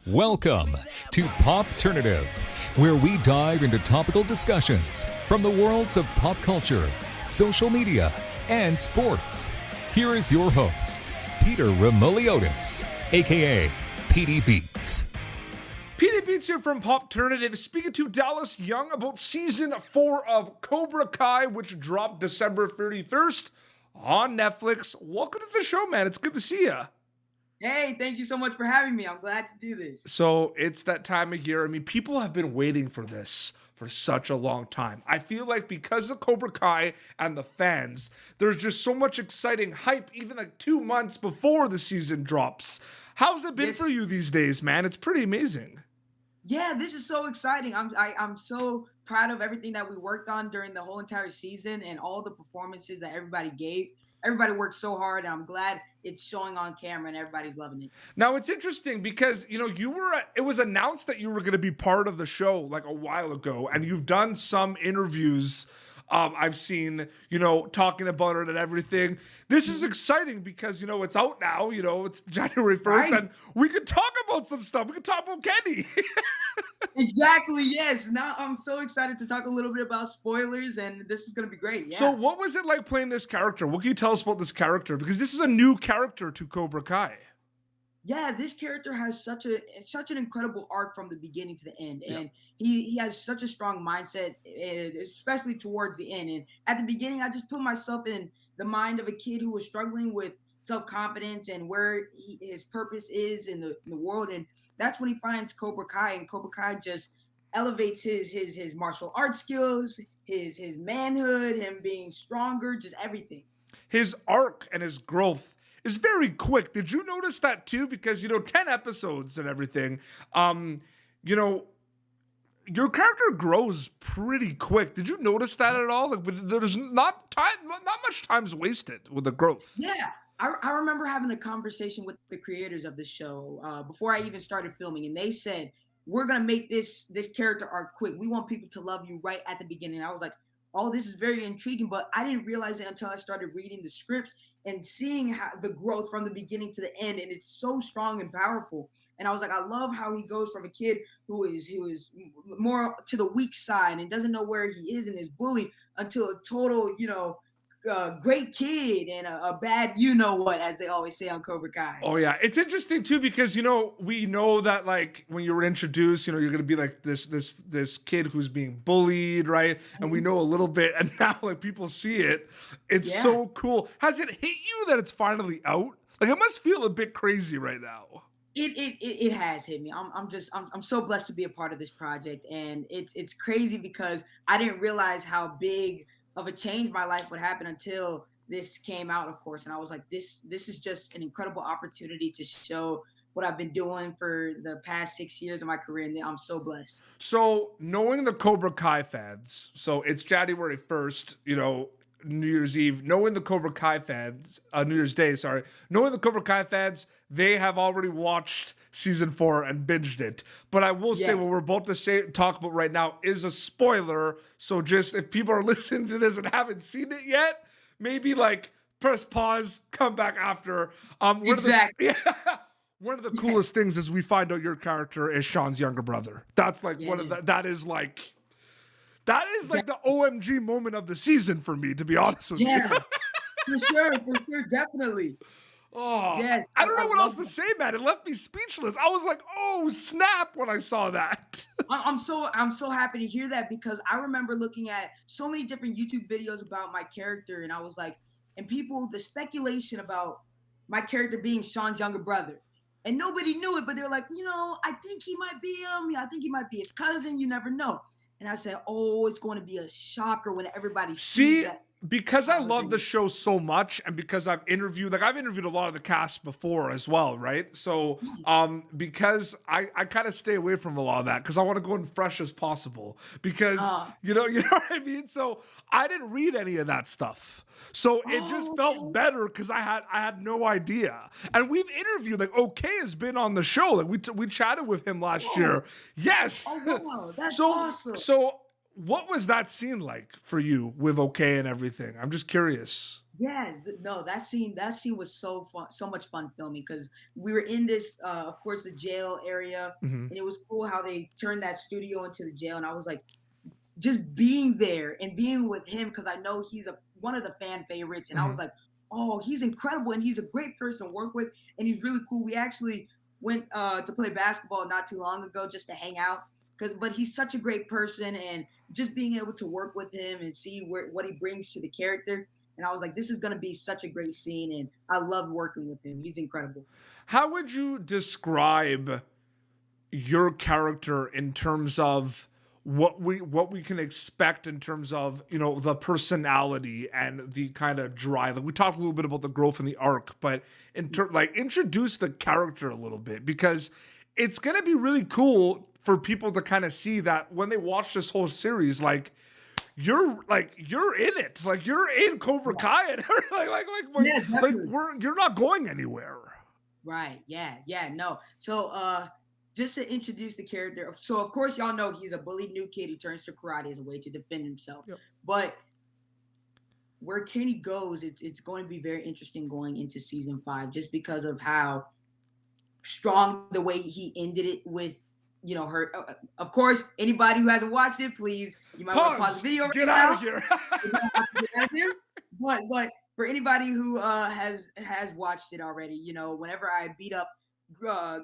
Welcome to Popternative, where we dive into topical discussions from the worlds of pop culture, social media, and sports. Here is your host, Peter Remoliotis, aka PD Beats. PD Beats here from Popternative, speaking to Dallas Young about Season 4 of Cobra Kai, which dropped December 31st on Netflix. Welcome to the show, man. It's good to see you. Hey, thank you so much for having me. I'm glad to do this. So it's that time of year. I mean, people have been waiting for this for such a long time. I feel like because of Cobra Kai and the fans, there's just so much exciting hype, even like 2 months before the season drops. How's it been for you these days, man? It's pretty amazing. Yeah, this is so exciting. I'm so proud of everything that we worked on during the whole entire season and all the performances that everybody gave. Everybody worked so hard, and I'm glad it's showing on camera and everybody's loving it. Now, it's interesting because, it was announced that you were going to be part of the show like a while ago, and you've done some interviews I've seen, talking about it and everything. This is exciting because, it's out now, it's January 1st, right? And we can talk about some stuff. We can talk about Kenny. Exactly, yes. Now I'm so excited to talk a little bit about spoilers, and this is going to be great. Yeah. So what was it like playing this character? What can you tell us about this character? Because this is a new character to Cobra Kai. Yeah, this character has such an incredible arc from the beginning to the end, and he has such a strong mindset, especially towards the end. And at the beginning, I just put myself in the mind of a kid who was struggling with self-confidence and where his purpose is in the world, and that's when he finds Cobra Kai, and Cobra Kai just elevates his martial arts skills, his manhood, him being stronger, just everything. His arc and his growth is very quick. Did you notice that too? Because 10 episodes and everything, your character grows pretty quick. Did you notice that at all? Like, there's not much time's wasted with the growth. Yeah. I remember having a conversation with the creators of the show before I even started filming, and they said, we're going to make this character arc quick. We want people to love you right at the beginning. I was like, oh, this is very intriguing, but I didn't realize it until I started reading the scripts and seeing how the growth from the beginning to the end, and it's so strong and powerful. And I was like, I love how he goes from a kid who is more to the weak side and doesn't know where he is and is bullied until a total, great kid and a bad you-know-what, as they always say on Cobra Kai. Oh, yeah. It's interesting, too, because, we know that, like, when you were introduced, you're going to be, like, this kid who's being bullied, right? And we know a little bit, and now, like, people see it. It's so cool. Has it hit you that it's finally out? Like, it must feel a bit crazy right now. It has hit me. I'm so blessed to be a part of this project, and it's crazy because I didn't realize how big of a change my life would happen until this came out, of course. And I was like, this is just an incredible opportunity to show what I've been doing for the past 6 years of my career, and I'm so blessed. So knowing the Cobra Kai fans, so it's January 1st, New Year's Eve, knowing the Cobra Kai fans, New Year's Day, sorry, knowing the Cobra Kai fans, they have already watched Season 4 and binged it. But I will say what we're about to talk about right now is a spoiler. So just if people are listening to this and haven't seen it yet, maybe like press pause, come back after. Exactly. One of the coolest things is we find out your character is Sean's younger brother. That's like that is like the OMG moment of the season for me, to be honest with you. Yeah, for sure, definitely. Oh, yes. I don't know what else to say, man. It left me speechless. I was like, oh, snap, when I saw that. I'm so happy to hear that, because I remember looking at so many different YouTube videos about my character, and I was like, and the speculation about my character being Sean's younger brother. And nobody knew it, but they were like, I think he might be him. I think he might be his cousin. You never know. And I said, oh, it's going to be a shocker when everybody sees that. Because I love the show so much, and because I've interviewed a lot of the cast before as well, right? So because I kind of stay away from a lot of that because I want to go in fresh as possible, because you know what I mean? So I didn't read any of that stuff. So it just felt better because I had no idea. And we've interviewed, like, OK has been on the show. Like we chatted with him last year. Yes. Oh, wow. That's awesome. So what was that scene like for you with OK and everything? I'm just curious. Yeah, no, that scene was so fun, so much fun filming because we were in this, of course, the jail area, Hmm. and it was cool how they turned that studio into the jail, and I was like, just being there and being with him because I know he's one of the fan favorites, and I Hmm. was like, oh, he's incredible, and he's a great person to work with, and he's really cool. We actually went to play basketball not too long ago just to hang out, but he's such a great person, and just being able to work with him and see what he brings to the character. And I was like, this is gonna be such a great scene, and I love working with him. He's incredible. How would you describe your character in terms of what we can expect in terms of, you know, the personality and the kind of drive? Like we talked a little bit about the growth in the arc, but like introduce the character a little bit, because it's gonna be really cool for people to kind of see that when they watch this whole series, you're in it, like you're in Cobra Kai, and Yeah, definitely. you're not going anywhere. Right. Yeah. Yeah. No. So, just to introduce the character. So, of course, y'all know he's a bullied new kid who turns to karate as a way to defend himself. Yep. But where Kenny goes, it's going to be very interesting going into season 5, just because of how strong the way he ended it with, her. Of course, anybody who hasn't watched it, please, you might want to pause Pause. the video right Get out now. of here. You might have to get out of here. But for anybody who has watched it already, whenever I beat up uh,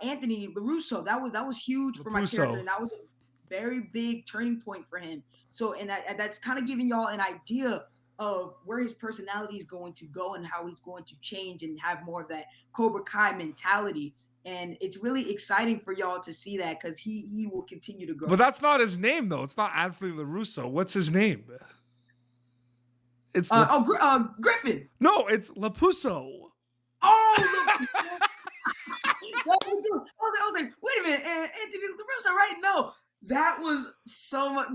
Anthony LaRusso, that was huge for my character, Lapuso. and that was a very big turning point for him. So, and that's kind of giving y'all an idea of where his personality is going to go and how he's going to change and have more of that Cobra Kai mentality. And it's really exciting for y'all to see that because he will continue to But grow. that's not his name, though. It's not Anthony LaRusso. What's his name? It's Griffin. no, it's Lapuso. Oh, look. I was like, wait a minute, Anthony LaRusso, right? No, that was so much.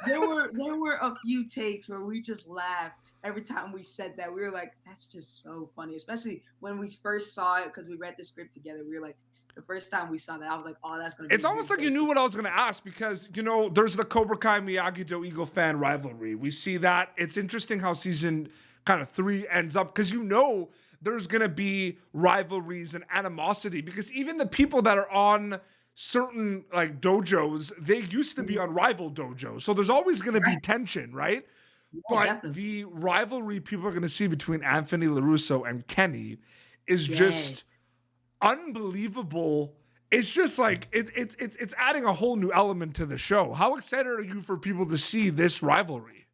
There were a few takes where we just laughed every time we said that. We were like, that's just so funny, especially when we first saw it because we read the script together. We were like, the first time we saw that, I was like, oh, that's gonna be It's a almost good like you joke. knew what I was going to ask, because, there's the Cobra Kai Miyagi-Do Eagle Fang rivalry. We see that. It's interesting how season kind of 3 ends up, because there's going to be rivalries and animosity, because even the people that are on certain like dojos, they used to be on rival dojos. So there's always going to be Right? tension, right? Yeah, But definitely. the rivalry people are going to see between Anthony LaRusso and Kenny is just Yes. unbelievable. It's just like it's adding a whole new element to the show. How excited are you for people to see this rivalry?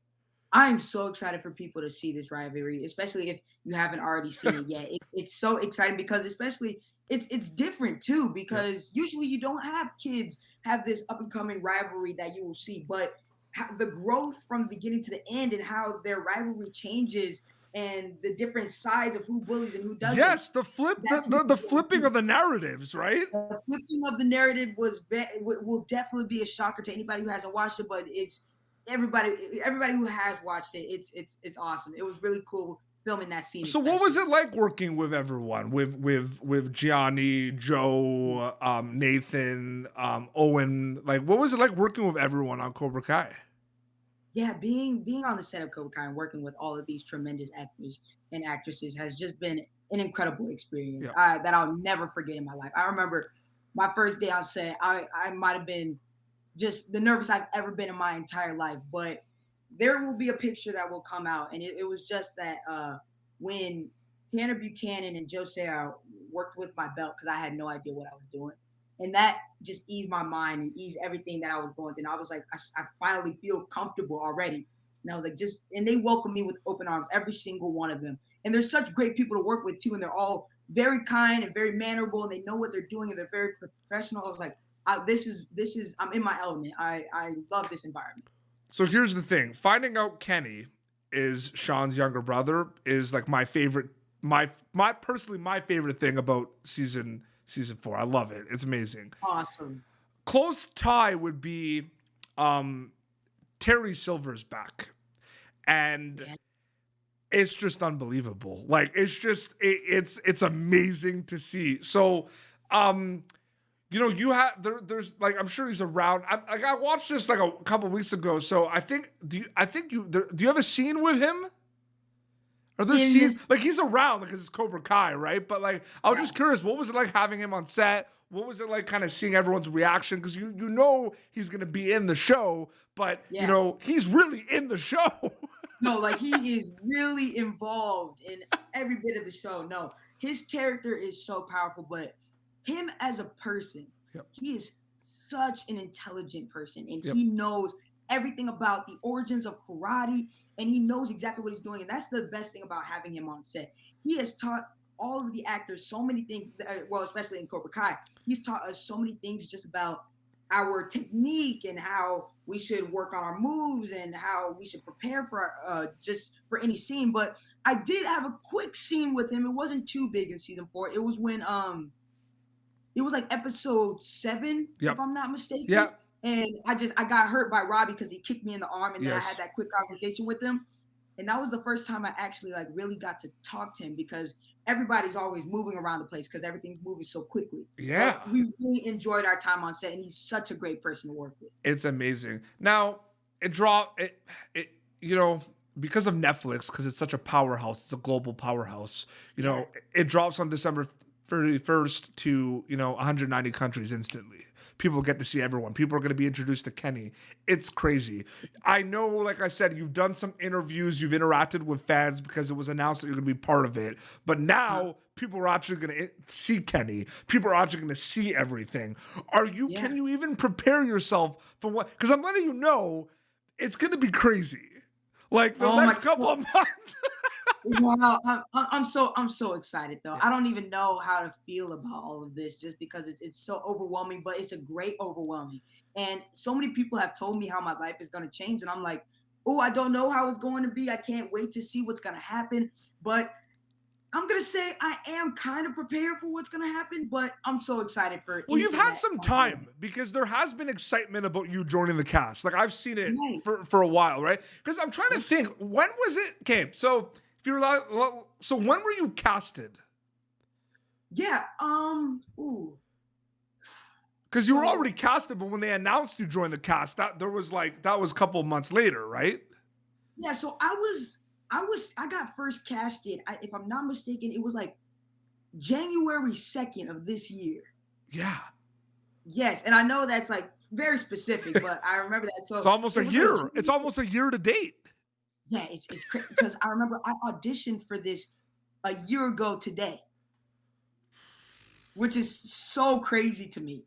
I'm so excited for people to see this rivalry, especially if you haven't already seen it yet. It's so exciting because especially it's different too, Yep. because usually you don't have kids have this up and coming rivalry that you will see, but the growth from the beginning to the end and how their rivalry changes and the different sides of who bullies and who doesn't. Yes, the flip, That's the flipping of the narratives, right? the flipping of the narrative will definitely be a shocker to anybody who hasn't watched it, but it's everybody who has watched it. It's awesome. It was really cool filming that scene. So what was Especially. it like working with everyone, with Gianni, Joe, Nathan, Owen? Like, what was it like working with everyone on Cobra Kai? Yeah, being on the set of Cobra Kai and working with all of these tremendous actors and actresses has just been an incredible experience Yeah. that I'll never forget in my life. I remember my first day on set. I might have been just the nervous I've ever been in my entire life. But there will be a picture that will come out, and it was just that when Tanner Buchanan and Joe Sarah worked with my belt because I had no idea what I was doing, and that just eased my mind and eased everything that I was going through. And I was like, I finally feel comfortable already. And I was like, and they welcomed me with open arms, every single one of them. And they're such great people to work with too, and they're all very kind and very mannerable, and they know what they're doing, and they're very professional. I was like, this is I'm in my element. I love this environment. So here's the thing: finding out Kenny is Sean's younger brother is like my favorite, my personally my favorite thing about season 4. I love it. It's amazing. Awesome. Close tie would be Terry Silver's back, and Yeah. it's just unbelievable. Like it's amazing to see. So you have there's like, I'm sure he's around. I watched this like a couple weeks ago. So I think do you have a scene with him? Are there scenes like he's around because it's Cobra Kai, right? But like, I was just curious, what was it like having him on set? What was it like kind of seeing everyone's reaction? Because you know he's gonna be in the show, but you know he's really in the show. No, like he is really involved in every bit of the show. No, his character is so powerful, but him as a person, he is such an intelligent person, and he knows everything about the origins of karate, and he knows exactly what he's doing. And that's the best thing about having him on set. He has taught all of the actors so many things, well, especially in Cobra Kai, he's taught us so many things just about our technique and how we should work on our moves and how we should prepare for just for any scene. But I did have a quick scene with him. It wasn't too big in season 4. It was when it was like episode 7, if I'm not mistaken. Yeah. And I got hurt by Robby because he kicked me in the arm, and then I had that quick conversation with him. And that was the first time I actually like really got to talk to him, because everybody's always moving around the place because everything's moving so quickly. Yeah. But we really enjoyed our time on set, and he's such a great person to work with. It's amazing. Now, it you know, because of Netflix, because it's such a powerhouse, it's a global powerhouse, you know, it drops on December 31st to, 190 countries instantly. People get to see everyone. People are going to be introduced to Kenny. It's crazy. I know, like I said, you've done some interviews, you've interacted with fans because it was announced that you're going to be part of it. But now people are actually going to see Kenny. People are actually going to see everything. Can you even prepare yourself for what? Because I'm letting you know it's going to be crazy. Like the next couple of months. Wow, I'm so excited though. I don't even know how to feel about all of this, just because it's so overwhelming, but it's a great overwhelming. And so many people have told me how my life is going to change, and I'm like, oh, I don't know how it's going to be. I can't wait to see what's going to happen. But I'm going to say I am kind of prepared for what's going to happen, but I'm so excited for it. Well, you've had some time, because there has been excitement about you joining the cast. Like I've seen it for a while, right? Because I'm trying to think, when was it? Okay, so if you're so when were you casted? Yeah, because you were already casted, but when they announced you joined the cast, that was a couple of months later, right? Yeah, so I got first casted, if I'm not mistaken, it was like January 2nd of this year. Yeah. Yes, and I know that's like very specific, but I remember that. So it's almost a year. It's almost a year to date. Yeah, it's crazy, because I remember I auditioned for this a year ago today, which is so crazy to me.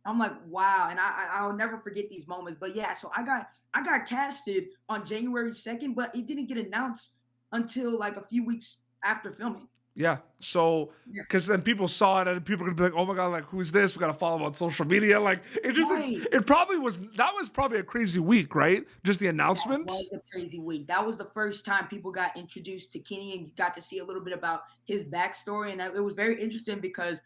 I'm like, wow, and I'll never forget these moments. But yeah, so I got casted on January 2nd, but it didn't get announced until like a few weeks after filming. Yeah. So, because then people saw it, and people are gonna be like, "Oh my god, like who's this?" We gotta follow him on social media. Like it just, it probably was. That was probably a crazy week, right? Just the announcement. That was a crazy week. That was the first time people got introduced to Kenny and got to see a little bit about his backstory, and it was very interesting because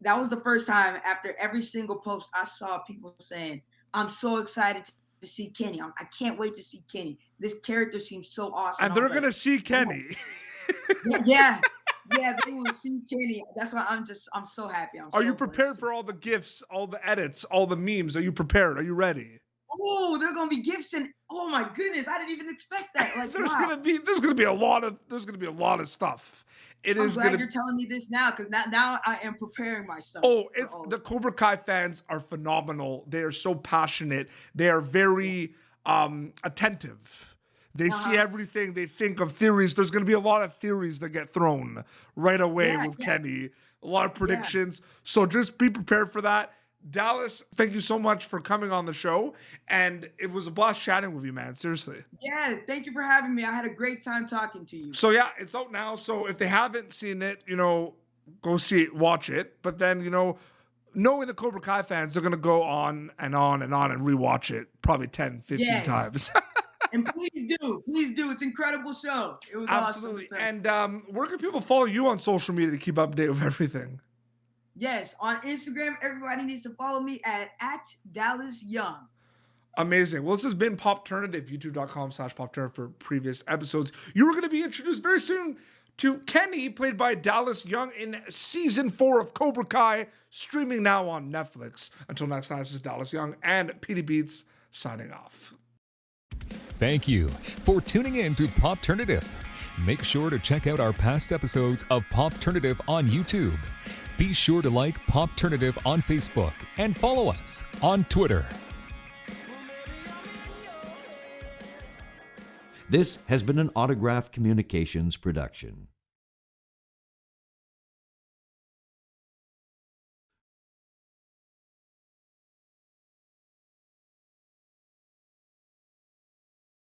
that was the first time after every single post I saw people saying, "I'm so excited to see Kenny. I can't wait to see Kenny. This character seems so awesome." And they're gonna see Kenny. Yeah, they will see Kenny. That's why I'm so happy. Are you prepared for all the gifs, all the edits, all the memes? Are you prepared? Are you ready? Oh, there are gonna be gifs, and oh my goodness, I didn't even expect that. Like there's gonna be a lot of stuff. I'm glad you're telling me this now, because now I am preparing myself. Oh, the Cobra Kai fans are phenomenal. They are so passionate. They are very attentive. They see everything. They think of theories. There's going to be a lot of theories that get thrown right away with Kenny. A lot of predictions. So just be prepared for that. Dallas, thank you so much for coming on the show. And it was a blast chatting with you, man. Seriously. Yeah, thank you for having me. I had a great time talking to you. So yeah, it's out now. So if they haven't seen it, go see it, watch it. But then, knowing the Cobra Kai fans, they're going to go on and on and on and rewatch it probably 10, 15 times. And please do. It's an incredible show. It was absolutely awesome. And where can people follow you on social media to keep update with everything? Yes, on Instagram, everybody needs to follow me at Dallas Young. Amazing. Well, this has been Popternative, youtube.com/Popternative for previous episodes. You were going to be introduced very soon to Kenny, played by Dallas Young, in season 4 of Cobra Kai, streaming now on Netflix. Until next time, this is Dallas Young and PD Beats signing off. Thank you for tuning in to Popternative. Make sure to check out our past episodes of Popternative on YouTube. Be sure to like Popternative on Facebook and follow us on Twitter. This has been an Autograph Communications production.